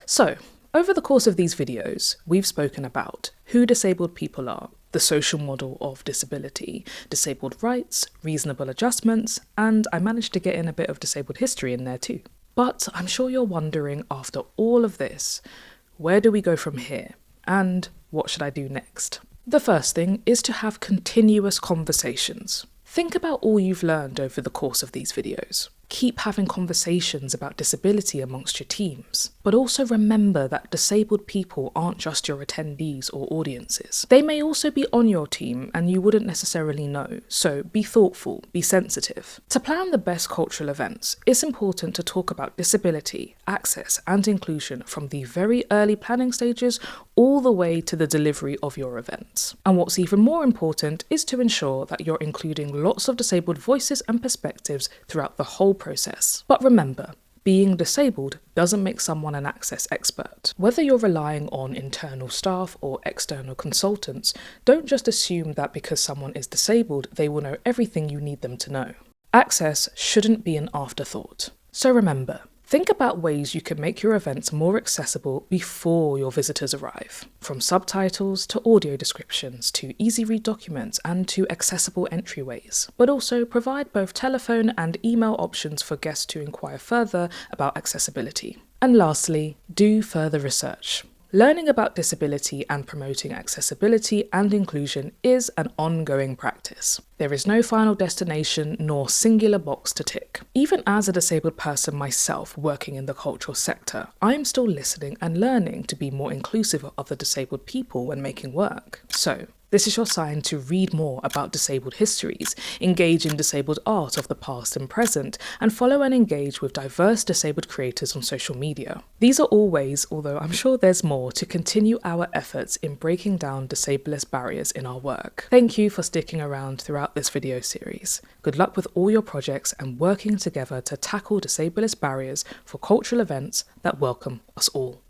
So, over the course of these videos, we've spoken about who disabled people are, the social model of disability, disabled rights, reasonable adjustments, and I managed to get in a bit of disabled history in there too. But I'm sure you're wondering, after all of this, where do we go from here? And what should I do next? The first thing is to have continuous conversations. Think about all you've learned over the course of these videos. Keep having conversations about disability amongst your teams, but also remember that disabled people aren't just your attendees or audiences. They may also be on your team and you wouldn't necessarily know, so be thoughtful, be sensitive. To plan the best cultural events, it's important to talk about disability, access and inclusion from the very early planning stages all the way to the delivery of your events. And what's even more important is to ensure that you're including lots of disabled voices and perspectives throughout the whole process. But remember, being disabled doesn't make someone an access expert. Whether you're relying on internal staff or external consultants, don't just assume that because someone is disabled, they will know everything you need them to know. Access shouldn't be an afterthought. So remember, think about ways you can make your events more accessible before your visitors arrive. From subtitles to audio descriptions to easy-read documents and to accessible entryways. But also provide both telephone and email options for guests to inquire further about accessibility. And lastly, do further research. Learning about disability and promoting accessibility and inclusion is an ongoing practice. There is no final destination nor singular box to tick. Even as a disabled person myself working in the cultural sector, I am still listening and learning to be more inclusive of other disabled people when making work. So, this is your sign to read more about disabled histories, engage in disabled art of the past and present, and follow and engage with diverse disabled creators on social media. These are all ways, although I'm sure there's more, to continue our efforts in breaking down disableist barriers in our work. Thank you for sticking around throughout this video series. Good luck with all your projects and working together to tackle disableist barriers for cultural events that welcome us all.